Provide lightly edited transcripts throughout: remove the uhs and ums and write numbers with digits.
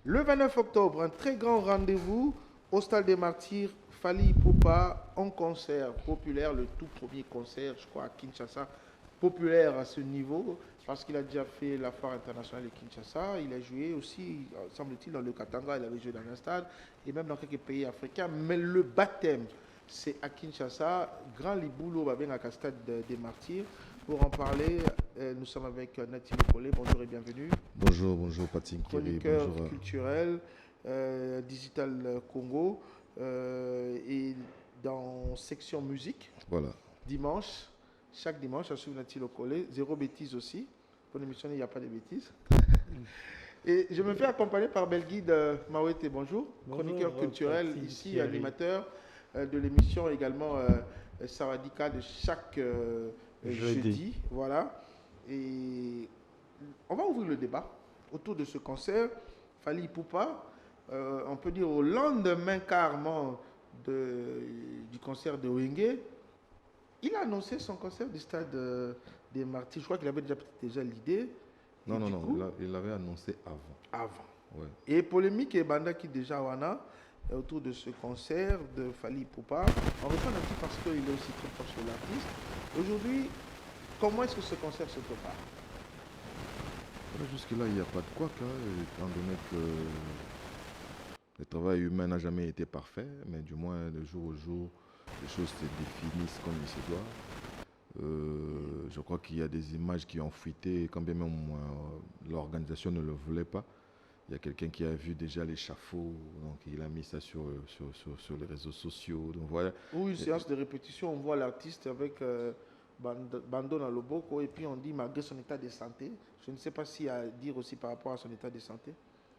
Le 29 octobre, un très grand rendez-vous au Stade des Martyrs, Fally Ipupa en concert populaire, le tout premier concert, je crois, à Kinshasa, populaire à ce niveau, parce qu'il a déjà fait la foire internationale de Kinshasa. Il a joué aussi, semble-t-il, dans le Katanga, il avait joué dans un stade, et même dans quelques pays africains. Mais le baptême, c'est à Kinshasa, Grand Liboulot, va bien à Stade des Martyrs. Pour en parler, nous sommes avec Nathalie Collet. Bonjour et bienvenue. Bonjour, bonjour Patin Kiri, Chroniqueur bonjour. culturel, Digital Congo, et dans section musique, Voilà. dimanche, chaque dimanche, à suivre Nathalie Collet. Zéro bêtise aussi. Pour l'émission, il n'y a pas de bêtises. Et je me fais accompagner par Belguide Mawete. Bonjour. Chroniqueur culturel, Patin ici, Kiri. animateur de l'émission également Sawadika de chaque jeudi. Voilà. Et on va ouvrir le débat autour de ce concert. Fally Ipupa, on peut dire au lendemain carrément du concert de Wenge, il a annoncé son concert du stade des Martyrs. Je crois qu'il avait déjà l'idée. Non, il l'avait annoncé avant. Ouais. Et polémique et banda qui déjà wana autour de ce concert de Fally Ipupa. On répond un petit parce qu'il est aussi très proche de l'artiste. Aujourd'hui, comment est-ce que ce concert se prépare? Jusque-là, il n'y a pas de quoi, étant donné que le travail humain n'a jamais été parfait, mais du moins, de jour au jour, les choses se définissent comme il se doit. Je crois qu'il y a des images qui ont fuité, quand bien même l'organisation ne le voulait pas. Il y a quelqu'un qui a vu déjà l'échafaud, donc il a mis ça sur les réseaux sociaux. Donc voilà. Ou une séance de répétition, on voit l'artiste avec Bando dans le boko et puis on dit malgré son état de santé. Je ne sais pas s'il y a à dire aussi par rapport à son état de santé.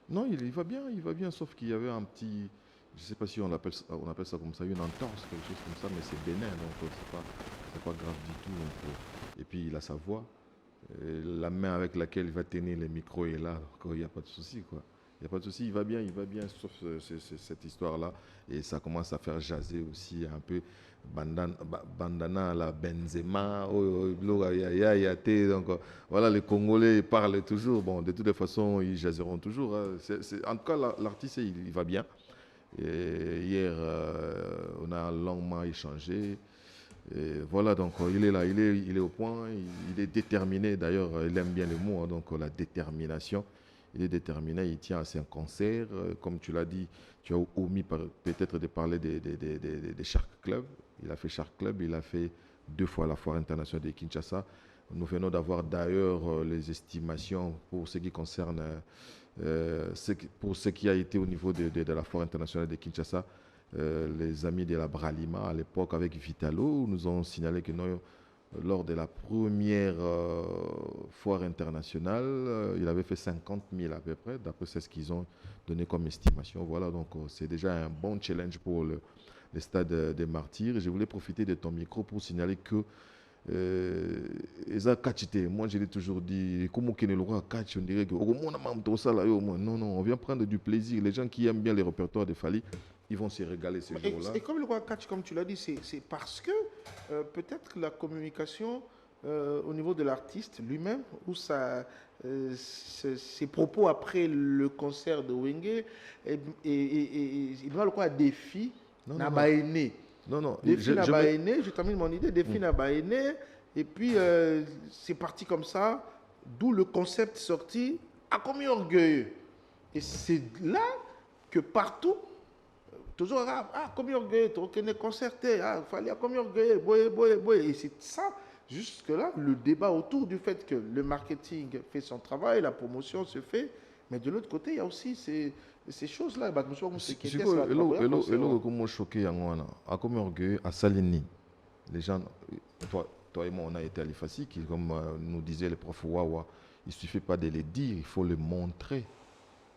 Non, il va bien, sauf qu'il y avait un petit, je ne sais pas si on appelle ça comme ça, une entorse, quelque chose comme ça, mais c'est bénin, donc c'est pas grave du tout. Donc, et puis il a sa voix, et la main avec laquelle il va tenir les micros est là, donc il n'y a pas de souci, quoi. Il n'y a pas de souci, il va bien, sauf cette histoire-là. Et ça commence à faire jaser aussi un peu bandana, la Benzema, donc voilà, les Congolais parlent toujours. Bon, de toutes les façons, ils jaseront toujours. Hein. En tout cas, l'artiste, il va bien. Et hier, on a longuement échangé. Et voilà, donc il est là, il est au point, il est déterminé. D'ailleurs, il aime bien le mot, hein, donc la détermination. Il est déterminé, il tient à ses concerts. Comme tu l'as dit, tu as omis peut-être de parler des Shark Club. Il a fait Shark Club, il a fait 2 fois la foire internationale de Kinshasa. Nous venons d'avoir d'ailleurs les estimations pour ce qui concerne, pour ce qui a été au niveau de la foire internationale de Kinshasa. Les amis de la Bralima à l'époque avec Vitalo nous ont signalé que non, lors de la première foire internationale, il avait fait 50 000 à peu près, d'après ce qu'ils ont donné comme estimation. Voilà, donc c'est déjà un bon challenge pour le stade des Martyrs. Je voulais profiter de ton micro pour signaler que moi je l'ai toujours dit, comment on dirait que non, on vient prendre du plaisir. Les gens qui aiment bien les répertoires de Fally, ils vont se régaler ce jour-là. Et comme le roi catch, comme tu l'as dit, c'est parce que peut-être la communication au niveau de l'artiste lui-même, ou ses propos après le concert de Wenge, il doit le quoi défi n'a pas aîné. Non, Défi n'a pas aîné, je termine mon idée, défi n'a pas aîné, et puis c'est parti comme ça, d'où le concept sorti à combien orgueilleux. Et c'est là que partout, toujours combien orgueilleux, tu reconnais concerté, fallait combien orgueilleux, boy. Et c'est ça, jusque-là, le débat autour du fait que le marketing fait son travail, la promotion se fait, mais de l'autre côté, il y a aussi ces choses-là. Bah, je me suis comment choqué à combien orgueilleux à Salini. Les gens, toi et moi, on a été à l'IFASI, qui, comme nous disait le prof Wawa, il ne suffit pas de les dire, il faut le montrer.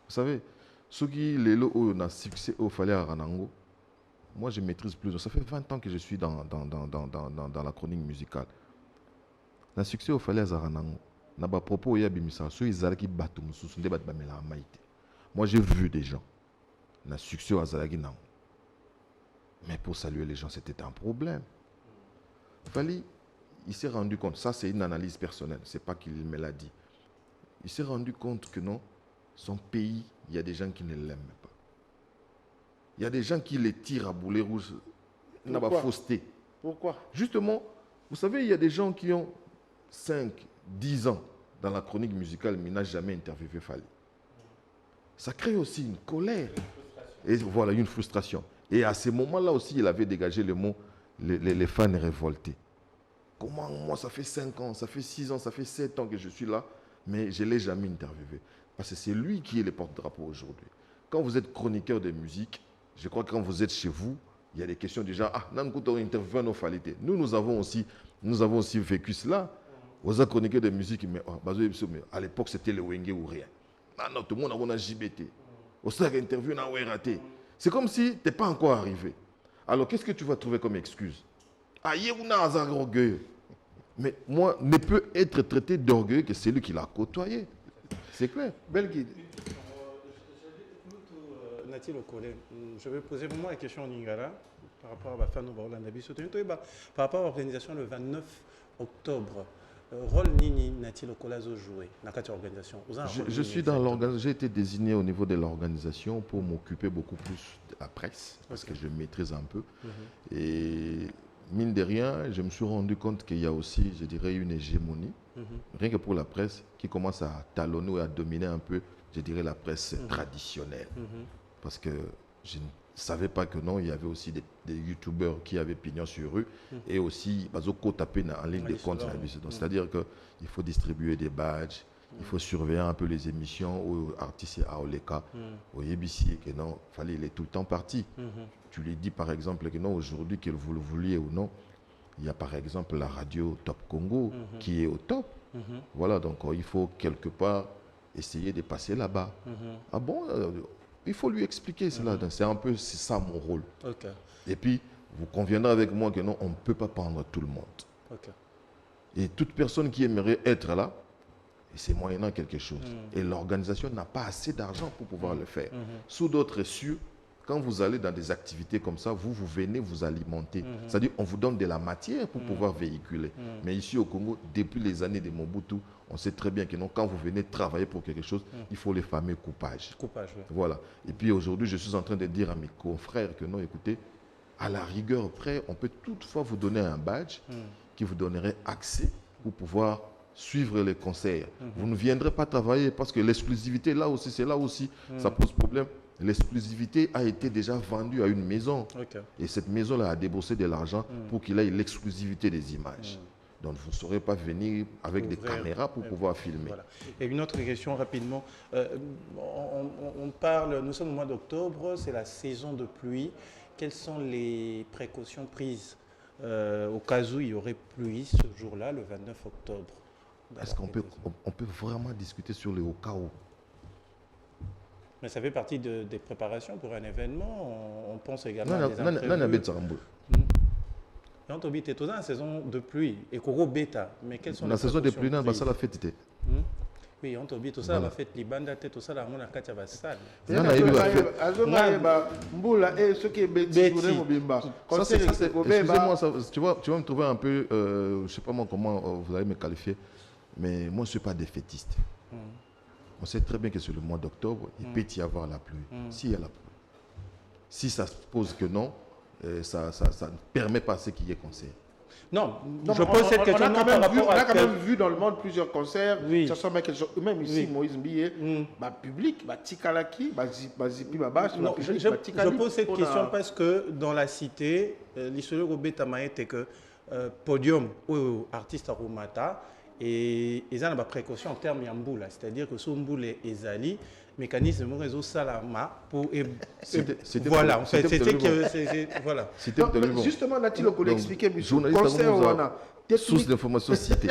Vous savez, ceux qui ont un succès au Fallait à Ranango, moi je maîtrise plus. Ça fait 20 ans que je suis dans la chronique musicale. Le succès au Fallait à Ranango, n'a pas propos, il y a bimisa, ceux qui battent moi j'ai vu des gens, le succès au Zalaki Nango. Mais pour saluer les gens, c'était un problème. Fally, il s'est rendu compte, ça c'est une analyse personnelle, c'est pas qu'il me l'a dit. Il s'est rendu compte que non, son pays, il y a des gens qui ne l'aiment pas. Il y a des gens qui les tirent à boulet rouge. N'a pas fausseté. Pourquoi? Justement, vous savez, il y a des gens qui ont 5, 10 ans dans la chronique musicale, mais n'ont jamais interviewé Fally. Ça crée aussi une colère. Et voilà, une frustration. Et à ce moment-là aussi, il avait dégagé le mot les fans révoltés. Comment moi, ça fait 5 ans, ça fait 6 ans, ça fait 7 ans que je suis là, mais je ne l'ai jamais interviewé. Parce que c'est lui qui est le porte-drapeau aujourd'hui. Quand vous êtes chroniqueur de musique, je crois que quand vous êtes chez vous, il y a des questions du genre, nous avons aussi vécu cela. Aux chroniqueurs de musique, mais à l'époque, c'était le Wenge ou rien. Non, tout le monde a JBT. Au stade interview, on a raté. C'est comme si tu n'es pas encore arrivé. Alors, qu'est-ce que tu vas trouver comme excuse? Orgueil. Mais moi, ne peut être traité d'orgueilleux que celui qui l'a côtoyé. C'est clair. Bel guide. Nati Lokole, je vais poser vraiment la question en Lingala par rapport à la fin de par rapport à l'organisation le 29 octobre. Rôle Nini Nati Lokole a joué dans cette organisation. Je suis dans l'organisation. J'ai été désigné au niveau de l'organisation pour m'occuper beaucoup plus de la presse, parce que je maîtrise un peu. Et mine de rien, je me suis rendu compte qu'il y a aussi, je dirais, une hégémonie, rien que pour la presse, qui commence à talonner et à dominer un peu, je dirais, la presse traditionnelle. Parce que je ne savais pas que non, il y avait aussi des youtubeurs qui avaient pignon sur rue et aussi taper en ligne de compte. C'est-à-dire qu'il faut distribuer des badges, il faut surveiller un peu les émissions aux artistes à Oleka, au YBC, que non, fallait, il est tout le temps parti. Tu lui dis par exemple que non, aujourd'hui, que vous le vouliez ou non, il y a par exemple la radio Top Congo qui est au top. Voilà, donc il faut quelque part essayer de passer là-bas. Ah bon il faut lui expliquer cela. C'est ça mon rôle. Et puis, vous conviendrez avec moi que non, on ne peut pas prendre tout le monde. Et toute personne qui aimerait être là, c'est moyennant quelque chose. Et l'organisation n'a pas assez d'argent pour pouvoir le faire. Sous d'autres cieux, quand vous allez dans des activités comme ça, vous venez vous alimenter. C'est-à-dire on vous donne de la matière pour pouvoir véhiculer. Mais ici au Congo, depuis les années de Mobutu, on sait très bien que non, quand vous venez travailler pour quelque chose, il faut les fameux coupages. Voilà. Et puis aujourd'hui, je suis en train de dire à mes confrères que non, écoutez, à la rigueur près, on peut toutefois vous donner un badge qui vous donnerait accès pour pouvoir suivre les concerts. Vous ne viendrez pas travailler parce que l'exclusivité, là aussi, c'est là aussi, ça pose problème. L'exclusivité a été déjà vendue à une maison. Et cette maison-là a déboursé de l'argent pour qu'il ait l'exclusivité des images. Donc vous ne saurez pas venir avec des caméras pour pouvoir filmer. Voilà. Et une autre question rapidement. On parle, nous sommes au mois d'octobre, c'est la saison de pluie. Quelles sont les précautions prises au cas où il y aurait pluie ce jour-là, le 29 octobre? Est-ce qu'on peut vraiment discuter sur le au cas où? Mais ça fait partie des préparations pour un événement. On pense également à des imprévus. On est dans la saison de pluie. Et Koro Beta. Mais quelles sont les saison de pluie, non, ça la fête. Oui, on est tout ça, la fête Libanda, tout ça, la mona katia va sale. Excusez-moi, tu vas me trouver un peu, je ne sais pas moi comment vous allez me qualifier, mais moi je ne suis pas défaitiste. On sait très bien que sur le mois d'octobre, il peut y avoir la pluie. S'il y a la pluie. Si ça se pose que non, ça ne permet pas ce qui est concert. Non, je pose cette question. On a quand même vu dans le monde plusieurs concerts, même ici, Moïse Mbiye, public, Tikalaki, Zipi Babache. Je pose cette question parce que dans la cité, l'histoire de Betamae était que podium, artiste à Rumata, et ils ont des précautions en termes de c'est-à-dire que ce Mboula et Zali, mécanisme de réseau Salama pour. Voilà, en fait, c'était que. Voilà. Justement, Nati Lokole expliqué, source d'information citée.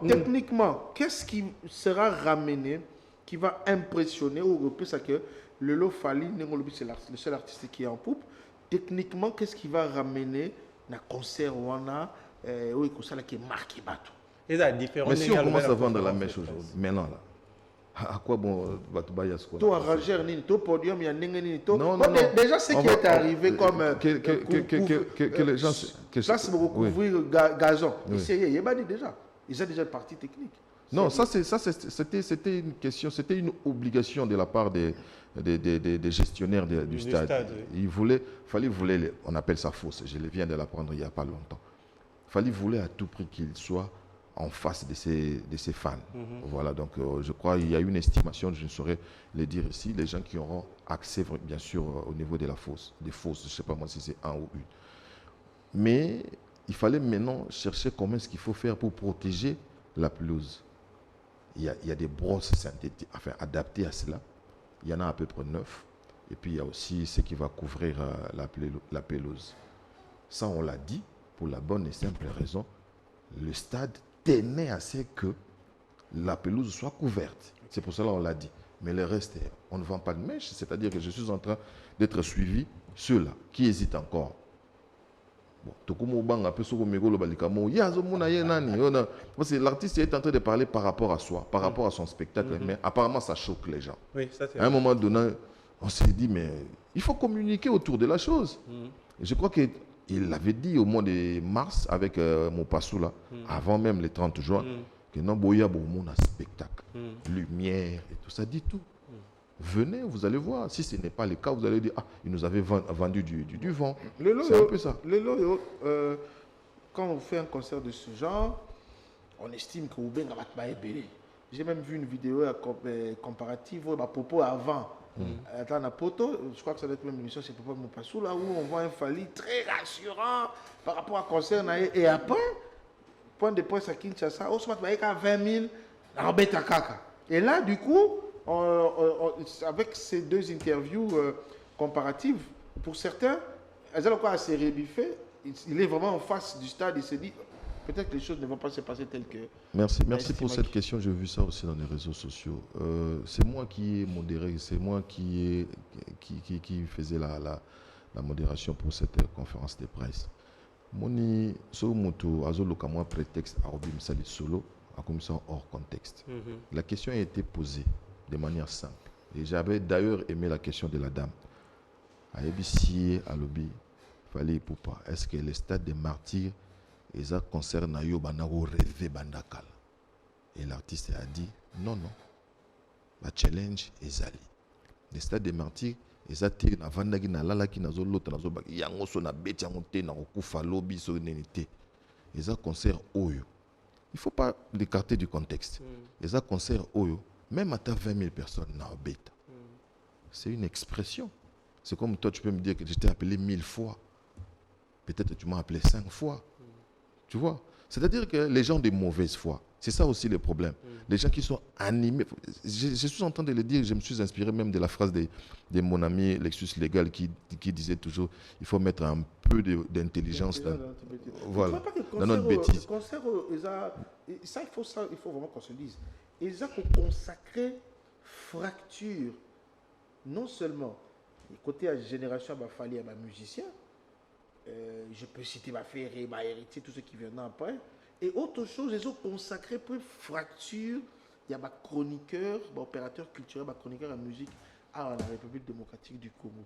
Techniquement, qu'est-ce qui sera ramené, qui va impressionner ou plus ça que le lot Fally, c'est le seul artiste qui est en poupe. Techniquement, qu'est-ce qui va ramener dans concert où on a oui, concert qui est marqué bateau. Mais si on commence à vendre la mèche aujourd'hui, maintenant là. À quoi bon Batoubayas quoi? Tout arrangeur, tout podium, il y a n'engeni tout. Non. Déjà, ce qui est arrivé comme. Que les gens. Là, c'est pour couvrir gazon. Il y a déjà. Ils ont déjà une partie technique. Non, c'était une question, c'était une obligation de la part des gestionnaires du stade. On appelle ça fausse, je viens de l'apprendre il n'y a pas longtemps. Il voulait à tout prix qu'il soit en face de ses fans. Voilà, donc je crois qu'il y a une estimation, je ne saurais le dire ici, les gens qui auront accès, bien sûr, au niveau de la fosse, des fosses, je ne sais pas moi si c'est un ou une. Mais il fallait maintenant chercher comment est-ce qu'il faut faire pour protéger la pelouse. Il y a des brosses synthétiques, enfin adaptées à cela. Il y en a à peu près 9. Et puis il y a aussi ce qui va couvrir la pelouse. Ça, on l'a dit, pour la bonne et simple raison, le stade tenait à ce que la pelouse soit couverte. C'est pour cela qu'on l'a dit. Mais le reste, on ne vend pas de mèche. C'est-à-dire que je suis en train d'être suivi. Ceux-là qui hésitent encore. Parce que l'artiste est en train de parler par rapport à soi, par rapport à son spectacle. Mais apparemment, ça choque les gens. Oui, ça, à un moment donné, on s'est dit, mais il faut communiquer autour de la chose. Et je crois qu'il l'avait dit au mois de mars avec Mopassoula, avant même le 30 juin, que non, Boya, bon, un spectacle, lumière et tout ça, dit tout. Venez, vous allez voir. Si ce n'est pas le cas, vous allez dire, ah, il nous avait vendu du vent. C'est un peu ça. Quand on fait un concert de ce genre, on estime que Ouben va être belé. J'ai même vu une vidéo comparative de Popo avant. Attends, la Poto, je crois que ça doit être même l'émission, c'est Popo Mopassou, là où on voit un Fally très rassurant par rapport à concert. Et après, point de presse à Kinshasa, on se met à 20 000, à Kaka. Et là, du coup, avec ces deux interviews comparatives, pour certains, elles ont encore assez rébiffé. Il est vraiment en face du stade, il se dit peut-être que les choses ne vont pas se passer telles que. Merci pour cette question. J'ai vu ça aussi dans les réseaux sociaux. C'est moi qui ai modéré, c'est moi qui faisais la modération pour cette conférence de presse. Moni Somoto azoloka moi prétexte à Robim Sali solo, à comme ça hors contexte. La question a été posée de manière simple. Et j'avais d'ailleurs aimé la question de la dame. À ABC, à Lobby, Fally Ipupa, est-ce que le stade des martyrs, ça concerne Yobanaro rêvé Bandakal? Et l'artiste a dit non. La challenge est Zali. Le stade des martyrs, ça tire na vandagi na lalaki na zolota na zobaki yango so na beti yango te na okufa lobi so nenité. Et ça concerne Oyo. Il ne faut pas l'écarter du contexte. Et ça concerne Oyo. Même à ta 20 000 personnes, c'est une expression. C'est comme toi, tu peux me dire que je t'ai appelé 1000 fois. Peut-être que tu m'as appelé 5 fois. Tu vois? C'est-à-dire que les gens de mauvaise foi, c'est ça aussi le problème. Les gens qui sont animés. Je suis en train de le dire, je me suis inspiré même de la phrase de mon ami Lexus Légal qui disait toujours il faut mettre un peu d'intelligence dans notre bêtise. Ça, il faut vraiment qu'on se dise. Et ça, qu'on consacre fracture, non seulement côté à génération, il fallait à musicien, je peux citer ma Ferré, ma héritier, tout ce qui vient après, et autre chose, ils ont consacré pour fracture, il y a ma chroniqueur, opérateur culturel, ma chroniqueur en musique à la République démocratique du Congo.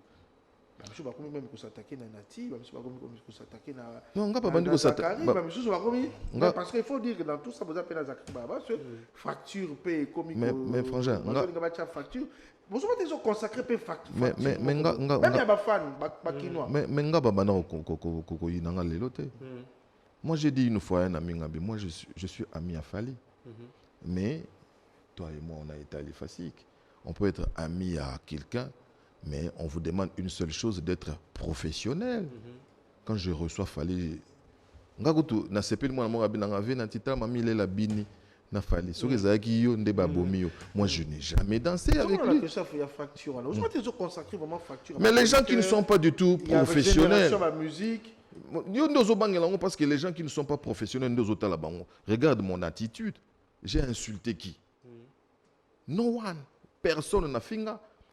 Je ne sais pas même s'attaquer à Nati, je ne sais pas comment s'attaquer à. Non, on ne va pas s'attaquer. Parce qu'il faut dire que dans tout ça, vous appelez la fracture, comique. Mais frangin, fracture. Vous savez, ils ont consacré pour fracture. Mais même il y a des fans, des Kinois. Mais moi, j'ai dit une fois à un ami, moi, je suis ami à Fally. Mais toi et moi, on a été à l'EFASIC. On peut être ami à quelqu'un. Mais on vous demande une seule chose, d'être professionnel. Quand je reçois Fally, moi je n'ai jamais dansé avec lui. Mais les gens qui ne sont pas du tout professionnels, parce que les gens qui ne sont pas professionnels, regarde mon attitude. J'ai insulté qui? No one. Personne n'a fait.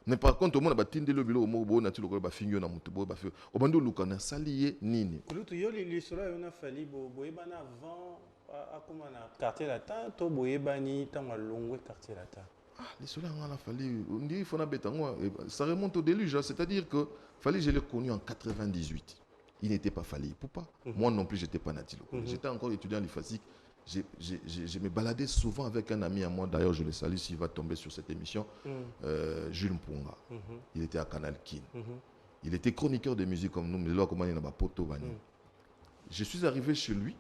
Mais par contre, au monde a battu le bilo au mot na tilo ba finyo na mutu ba fi. Obando lukana salié nini. Lutu yo li solo yo na Fally boyeba na avant a comment na quartier latin to boyeba ni tanga longwe quartier latin. Ah, les solo on a Fally on dit il faut na betango ça remonte au déluge, c'est-à-dire que Fally je l'ai connu en 98. Il n'était pas Fally Ipupa. Moi non plus j'étais pas Natilo. J'étais encore étudiant à l'IFASIC. je me baladais souvent avec un ami à moi, d'ailleurs je le salue s'il va tomber sur cette émission, Jules Mpunga. Il était à Canal Kin. Il était chroniqueur de musique comme nous, mais là, comment il y a poto Bani. Je suis arrivé chez lui,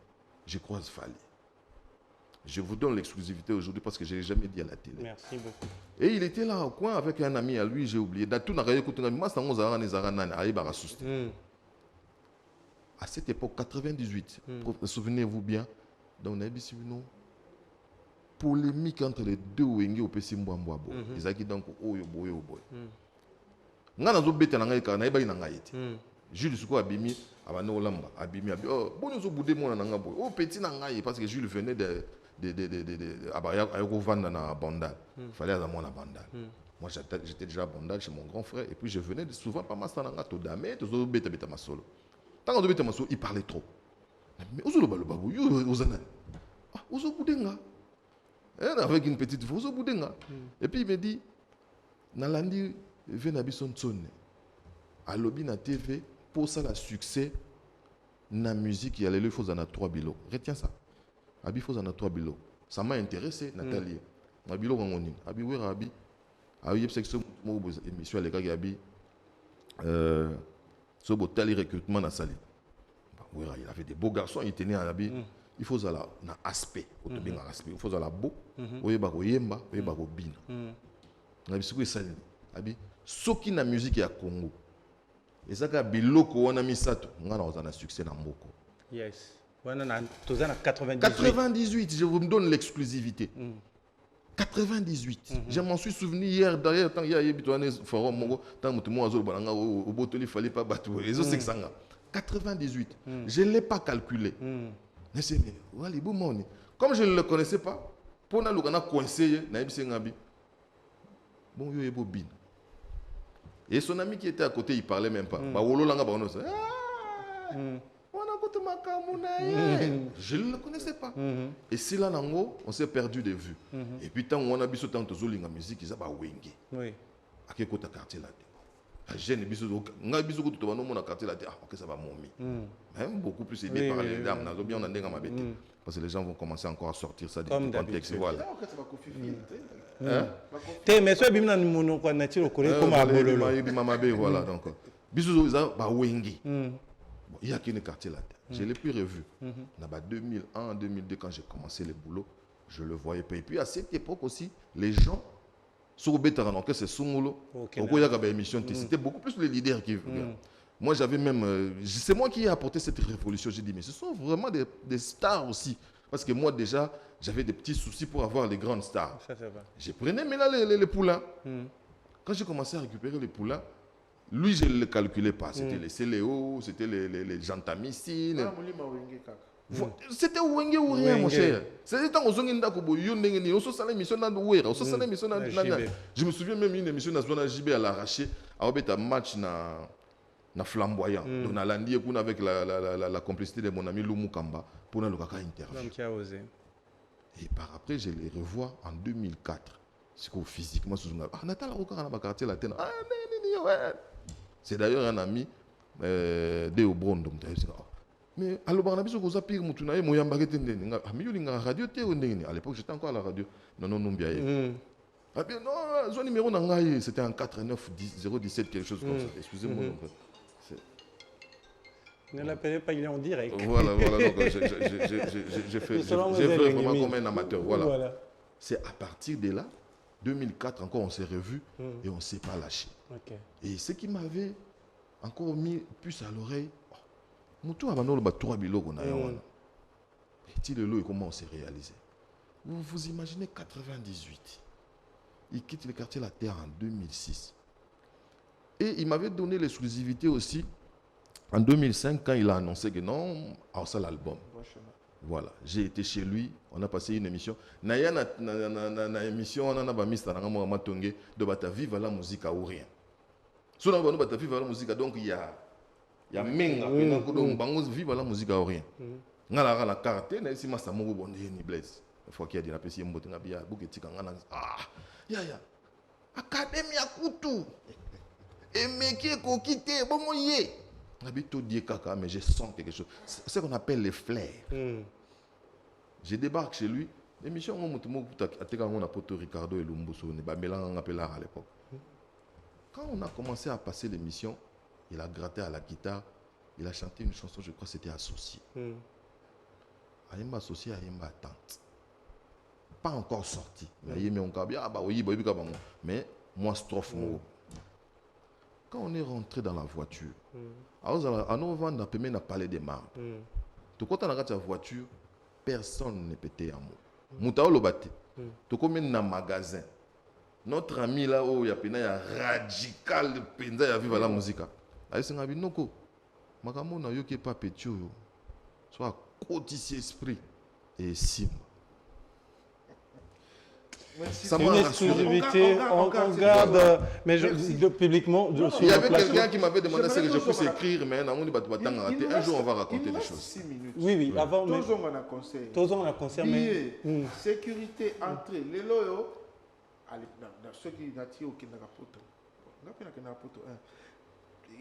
je croise Fali. Je vous donne l'exclusivité aujourd'hui parce que je ne l'ai jamais dit à la télé. Merci beaucoup. Et il était là au coin avec un ami à lui, j'ai oublié. À cette époque, 98, souvenez-vous bien, donc on a dit polémique entre les deux Wenge au PC Mbouambouabo. Ils ont dit donc, oyo boy. Nga nazo beta na ngai ka na iba ina ngai te. Jules Suko abimi abana olamba abimi abi oh boni zo boudé mona na nga boy. Oh petit na ngai parce que Jules venait de abaya ayoko vanda na Bandal. Fallait à mon Bandal. Moi j'étais déjà à Bandal chez mon grand frère et puis je venais souvent pas mal na nga to dame to zo beta masolo. Tant on beta masolo, il parlait trop. Mais ozo lo babu yo ozana. Ah ozo boudé nga. Avec une petite voix ozo boudé nga. Et puis il me dit Nalandi Venabi son tsone. À lobby na TV pour ça le succès na musique il y a les faut en a 3 bilots. Retiens ça. Abi faut en a 3 bilots. Ça m'a intéressé Nathalie. Na bilo ngoni. Abi wera abi. Abi section mo émission les gars abi so botali recrutement na sali. Wera il avait des beaux garçons, il tenait à abi. Il faut ça là na aspect, au bien aspect. Il faut ça là beau. Oyeba ko yemba, oyeba ko bina. Na bisuko sali. Abi soki na musique ya Congo ezaka biloko wana misato ngana ozana succès na mboko. Yes. Wana na tozana 98 je vous donne l'exclusivité. 98 je m'en suis souvenu hier d'ailleurs tant il y a bitwane forum mongo tant mutu mo azolo balanga au botoli fallait pas battre réseau 600. 98 je l'ai pas calculé. Mais c'est wali boumoni comme je ne le connaissais pas pour na lukana coincé na yebise ngabi. Bon yo ebo bin. Et son ami qui était à côté, il ne parlait même pas. Je ne le connaissais pas. Et si là, on s'est perdu de vue. Et puis, tant on a vu ce temps de la musique, ils ont dit oui. À quel côté quartier là? La jeune, on a vu ce quartier là. Ok, ça va mommy. Même beaucoup plus aidé par les dames. On a bien parce que les gens vont commencer encore à sortir ça du contexte. Voilà. Mais ça bimna mono kwa nature ko comme abololo voilà donc biso za ba wengi il y a qu'une quartier là je l'ai plus revu na ba 2001 2002 quand j'ai commencé le boulot je le voyais pas et puis à cette époque aussi les gens sur betara donc c'est sumulo okoya ka ba émission c'était beaucoup plus les leaders qui moi j'avais même c'est moi qui ai apporté cette révolution j'ai dit mais ce sont vraiment des stars aussi. Parce que moi, déjà, j'avais des petits soucis pour avoir les grandes stars. Je prenais mais là, les poulains. Quand j'ai commencé à récupérer les poulains, lui, je ne le calculais pas. C'était les Céléo, c'était les Jantamissines. C'était Wenge ou rien, mon cher. C'était quand on s'est dit je me souviens même d'une émission nationale JB à l'arraché, à un match na flamboyant. Donc, on a lundi avec la complicité de mon ami Loumou Kamba pour le kaka interview. Qui a osé. Et par après, je les revois en 2004. C'est que physiquement, Nathalie Rokara na quartier latin. C'est d'ailleurs un ami de Obron. Mais alors, on a besoin de pire mutuna moyamba ketende. Radio à l'époque, j'étais encore à la radio. Non bien. Ah bien non, son numéro nangai c'était en 89 017 quelque chose comme ça. Excusez-moi. Ne l'appelez pas, il est en direct. Voilà, donc j'ai fait vraiment comme un amateur. Voilà. C'est à partir de là, 2004 encore, on s'est revus et on ne s'est pas lâché. Et ce qui m'avait encore mis puce à l'oreille, Moutou Abanolo ba 3 biloko na yawana. Et le lot et comment on s'est réalisé. Vous imaginez 98. Il quitte le quartier La Terre en 2006. Et il m'avait donné l'exclusivité aussi en 2005 quand il a annoncé que non, on sort l'album. Voilà, j'ai été chez lui, on a passé une émission. Na émission, on a mis de bata vive la musique ou rien. Sur la bata vive la musique, donc il y a menga, donc bango vive la musique ou rien. Ngala la carte, na ici masa mogo bonde ni blaze. Il faut qu'il y ait des appréciés mbote ngabia buketi kangana ya académie à Koutou et meki ko quitté bon moyé habito die kaka mais je sens quelque chose c'est ce qu'on appelle les flares Je débarque chez lui. L'émission, on a porté Ricardo et Lumbuso, on a à l'époque. Quand on a commencé à passer l'émission, il a gratté à la guitare, il a chanté une chanson, je crois que c'était Associé. Ayemba Associé, Ayemba Tante. Pas encore sorti. Mais moi, strophe. Quand on est rentré dans la voiture, à nous vendre, on a parlé des marbres. Quand on a la voiture, personne ne pétait un mot. Moutao le bâti. Tu comme dans un magasin. Notre ami là où il y a radical de penza ya vivre la musique. Aïe c'est ngabi noko. Makamo na yo qui pas petit yo. Soit côté esprit et sim. C'est une exclusivité, on garde, mais publiquement, je suis. Il y avait quelqu'un qui m'avait demandé si je puisse écrire, mais un jour on va raconter les choses. Oui, avant. Tous on a conseil. Tous on a conseil, mais. Sécurité, entrée, les loyaux, dans ceux qui n'attirent aucun rapoto.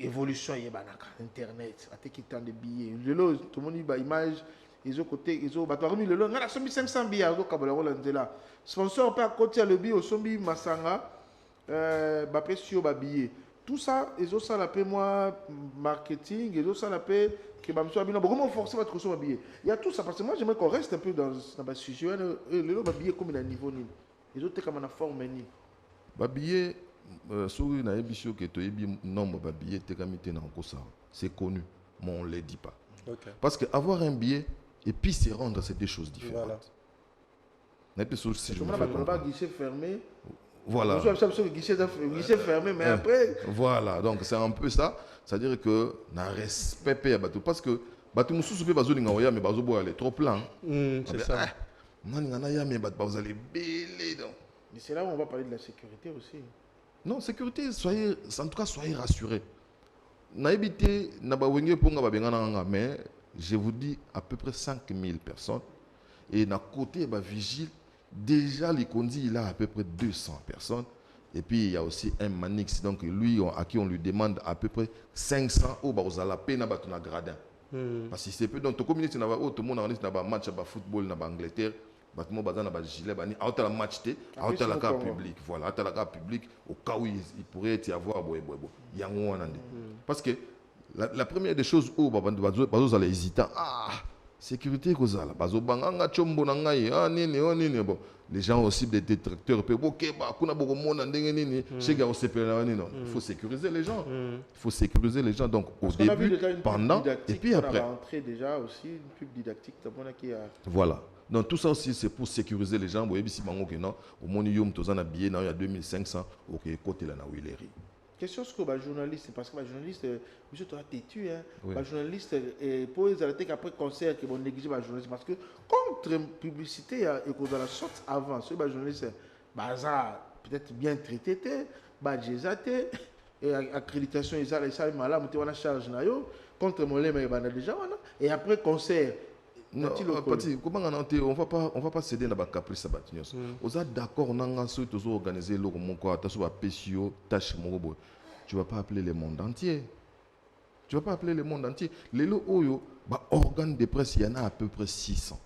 Évolution, il y a Internet, à qui tant de billets. Les loyaux, tout le monde y a image. Ils ont côté, ils ont battu le long. On a 500 billets à là. Sponsor pas à côté le billet au sombi Masanga, bappé sur billet. Tout ça, ils ont ça l'appelé moi marketing, ils ont ça l'appelé que bah monsieur Abino. Comment forcer votre consommation billet? Il y a tout ça parce que moi j'aimerais qu'on reste un peu dans le sujet. Les lots billet comme il a niveau ni. Ils ont été comme en forme ni. Billet, sur une émission que tu as eu nombre de billets, c'est connu, mais on ne les dit pas. Okay. Parce qu'avoir un billet et puis se rendre, c'est deux choses différentes. Voilà. Si je ne pas guichet fermé. Voilà. Guichet fermé, mais après. Voilà, donc c'est un peu ça. C'est-à-dire que na respect à Batou. Parce que Batou Moussou peut bazo lingaoya, mais bazo boya, elle est trop plein. C'est ça. Mais vous allez bêler. Mais c'est là où on va parler de la sécurité aussi. Non, sécurité, en tout cas, soyez rassurés. Naïbité, Nabawenge Ponga Babengana, mais je vous dis à peu près 5000 personnes. Et d'un côté, vigile, déjà, l'Ikondi, il a à peu près 200 personnes. Et puis, il y a aussi un Manix, donc lui, à qui on lui demande à peu près 500 euros pour la peine à gradin. Parce que c'est peu, donc, tout le monde a un match de football en Angleterre. Bâtiment bazar na gilet bani autant la match té autant la cas public voilà autant la cas public au cas où il pourrait y avoir yango wanande parce que la première des choses où bazo allait hésitant sécurité kozala bazo banganga chombo na ngai nini bon les gens aussi des détracteurs pe bokeba kuna boko mona ndenge nini chega o sepela nini non il faut sécuriser les gens donc au début pendant et puis après rentrer déjà aussi une pub didactique qui a voilà. Donc tout ça aussi c'est pour sécuriser les gens. Au moins il y a billet il y a 2500 au côté là où il est. Question ce que les journalistes parce que les journalistes monsieur tu as têtu hein. Les journalistes pour les arrêter qu'après concert qui vont négliger les journalistes parce que contre publicité et qu'on a la sorte avant ce les journalistes bazar peut-être bien traité badgeté et accréditation ils allaient ça malade on a charge na yo contre molé mais déjà et après concert. Non, comment on va pas céder dans la caprice à Batinios. On est d'accord, on a organisé le monde, tu vas pas appeler le monde entier. Les organes de presse, il y en a à peu près 600.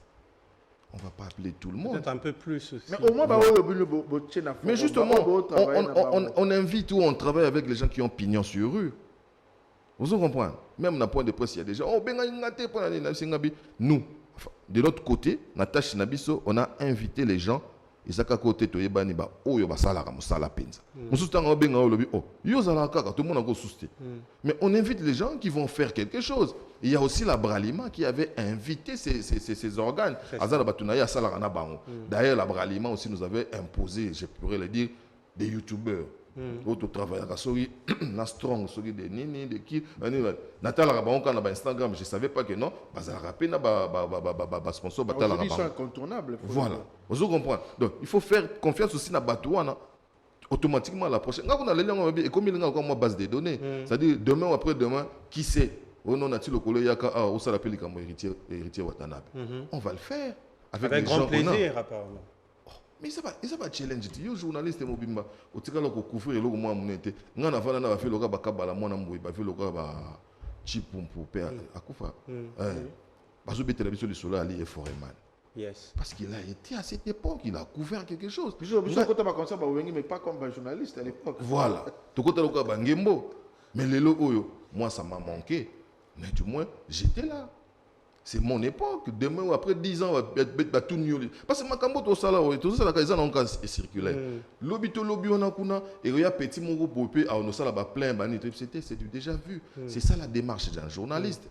On va pas appeler tout le monde. Peut-être un peu plus aussi. Mais au moins, mais justement, on invite ou on travaille avec les gens qui ont pignon sur rue. Vous comprenez? Même dans le point de presse, il y a des gens. Nous, de l'autre côté, Natacha Nabiso, on a invité les gens. Ils ont côté de Yébani, oh, yo basala musala penza. Tout le monde a sousté. Mais on invite les gens qui vont faire quelque chose. Il y a aussi la Bralima qui avait invité ces organes. D'ailleurs, la Bralima aussi nous avait imposé, je pourrais le dire, des youtubeurs. Autre travail à la strong de nini de qui Natala Rabaonka na Instagram je savais pas que non bazala rapé na ba sponsor batala Rabaonka. Ils sont incontournables. Voilà, vous comprenez. Donc il faut faire confiance aussi na Batouana. Automatiquement la prochaine quand on a les et comme il y a encore moins base de données, c'est-à-dire demain ou après-demain qui sait on a le colo yaka au ça l'appelle comme héritier Watanabe. On va le faire avec grand plaisir apparemment. Mais ça va challenge. Les journalistes mobimba, au tika loko couvrir loko moi monete. Ngana fana na fait loka bakabala mwana mboy, ba fait loka ba chip pour père akufa. Bazo be télévision du soleil ali et foreman. Yes. Parce qu'il a été à cette époque, il a couvert quelque chose. Je suis content comme ça, mais pas comme journaliste à l'époque. Voilà. Tu côté le Bangembo. Mais les logos, moi ça m'a manqué. Mais du moins, j'étais là. C'est mon époque. Demain ou après 10 ans, on va tout mieux. Parce que ma cambo tout ça là, tout ça là, ils ont encore circulaire. Lobby to lobby on a kuna et il y a petit mon groupe popé à on ça là plein bani. C'est du déjà vu. C'est ça la démarche d'un journaliste.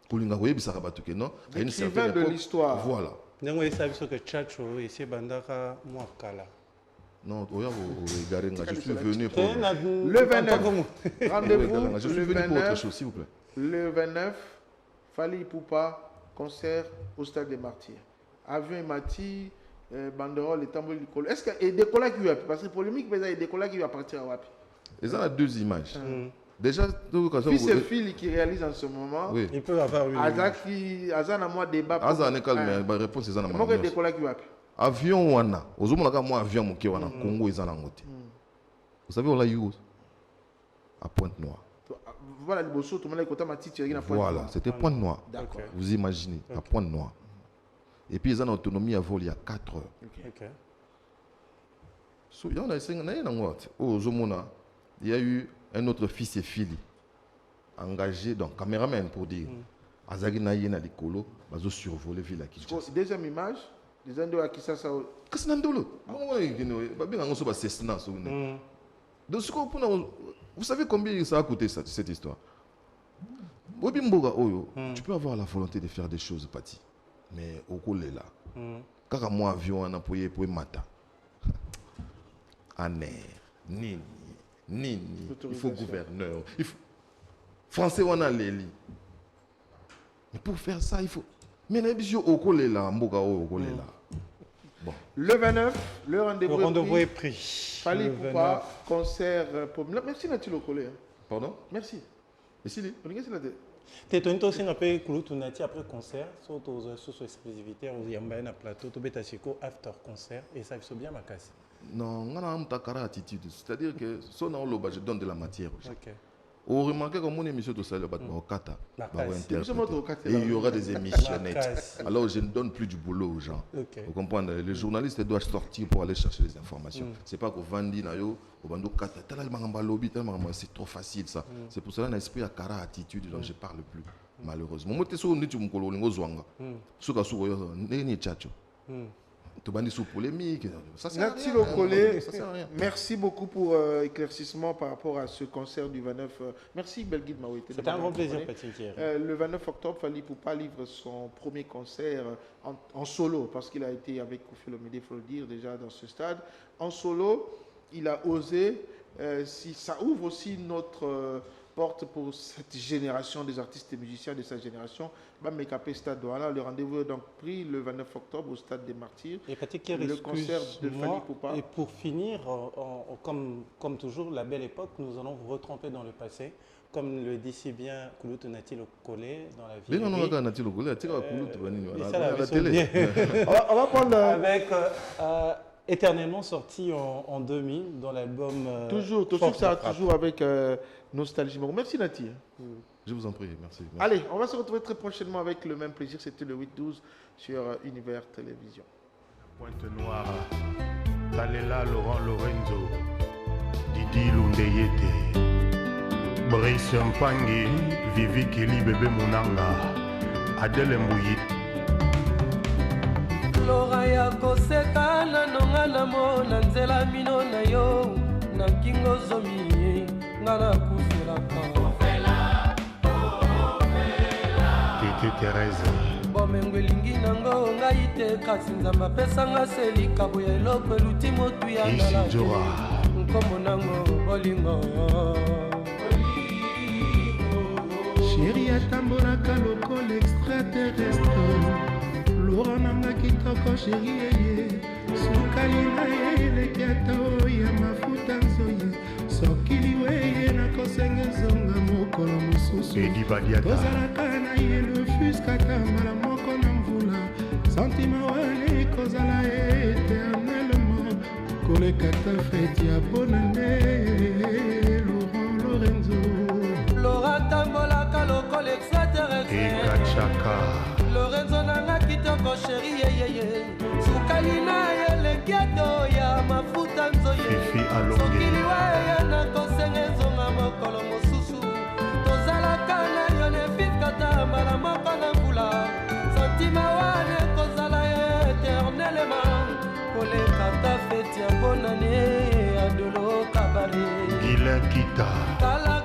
Kolinga voyez bisa rabatu que non. Écrivain de l'histoire. Voilà. Nango esa biso que Chacho et c'est bandaka moi kala. Non, je suis venu pour le 29. Rendez-vous je suis venu pour autre chose s'il vous plaît. Le 29, Fally Ipupa, concert au Stade des Martyrs. Avion et Mati, banderole et tambour du col. Est-ce qu'il y a des collègues qui ont parce que polémique, mais il y a des collègues qui vont partir à Wapi. Ils ont deux images. Déjà, fils et filles qui réalisent en ce moment. Oui. Ils peuvent avoir une. Azan a moi débat. Azan est calme, mais réponse c'est ça. Moi, il y a des collègues qui ont avion wana. Ozomona moi avion moké wana Congo ils en ont. Vous savez on l'a eu à Pointe-Noire. Voilà le bosso, tout le monde a écouté ma petite à Pointe-Noire. Voilà, c'était Pointe-Noire. D'accord. Vous imaginez, à Pointe-Noire. Et puis ils ont autonomie à vol il y a 4 heures. Ok. So, il y a eu un autre fils et fille engagé, donc caméraman pour dire Azagi na yena likolo, bazo survoler ville à Kinshasa. Deuxième image, des Andes à Kinshasa. Qu'est-ce que c'est donc, vous savez combien ça a coûté cette histoire? Tu peux avoir la volonté de faire des choses, Pati. Mais au collé là, quand moi avion on a payé pour matin. Aner, Nini, il faut gouverneur. Il faut... Français on a les lits. Mais pour faire ça, il faut. Mais les au collé là, Mboga au collé là. Bon. Le 29, le rendez-vous est pris. Fally Ipupa, concert pour... Merci Nathalie Okole. Pardon? Merci. Merci. Tu as aussi un peu après concert, surtout aux exclusivités, aux Yamba na plateau, tu as after concert et ça se bien ma casse. Non, on a une attitude. C'est-à-dire que si on a un je donne de la matière. Ok. Vous remarquez que mon émission de salut au Kata. Et il y aura des émissionnettes. Alors je ne donne plus du boulot aux gens. Okay. Vous comprenez? Les journalistes doivent sortir pour aller chercher les informations. C'est pas qu'au Vandi Nayo, au Bando Kata, c'est trop facile ça. C'est pour cela que l'esprit a cara attitude, donc je ne parle plus. Malheureusement. Moi, je suis sous polémique. Nathalie Okole, merci beaucoup pour l'éclaircissement par rapport à ce concert du 29. Merci Belguide Mawete. C'était un grand plaisir, Patrick. Le 29 octobre, Fally Ipupa livre son premier concert en solo, parce qu'il a été avec Koffi Olomide, il faut le dire, déjà dans ce stade. En solo, il a osé, si ça ouvre aussi notre porte pour cette génération des artistes et musiciens de cette génération. Stade Douala, le rendez-vous est donc pris le 29 octobre au Stade des Martyrs. Et Patrick, le concert de Fally Ipupa. Et pour finir, comme toujours, la belle époque, nous allons vous retremper dans le passé. Comme le dit si bien Kouloutou Nathalie Okole dans la vie. Mais non, non, Nathalie Okole, on va prendre avec éternellement sorti en 2000 dans l'album. Toujours, ça toujours avec nostalgie. Merci Nati. Je vous en prie, merci. Allez, on va se retrouver très prochainement avec le même plaisir. C'était le 8-12 sur Univers Télévision. Pointe-Noire, Talela Laurent Lorenzo, Didi Lundeyete, Brice Mpangi, Vivi Kili Bébé Mounanga, Adèle Mbouyi. Laura ya koseka na nonga na mona nzela mino na yo na kingo zomi ngana kufelaka Tete Thérèse bomengwe lingi nango ngai te kasi nzambe apesanga se likabo ya eloko eluti motu ya nkombo nango bolingo Chéri atambolaka lokola extraterrestre Laura nanga kitoko chéri yeye sukali na ye eleki ata oya mafuta nzoye soki liweye nakosenga ezonga mokolo mosusu tozalaka na ye lefuskata mbala moko na mvula santima wana ekozala éternellement kolekata feti ya bonane Laurent Lorenzo Laura tambolaka lokola extraterrestre Ekachaka Lorenzo nanga kitoko chéri yeyeye Fifi Alonge sokiliwa eyana kosenga ezonga mokolo mosusu tozalaka na yo nefiskata mbala moko na mvula santima wane kozala éternellement koleka ta feti ya bonane ya dolo kabare Gila Kita kala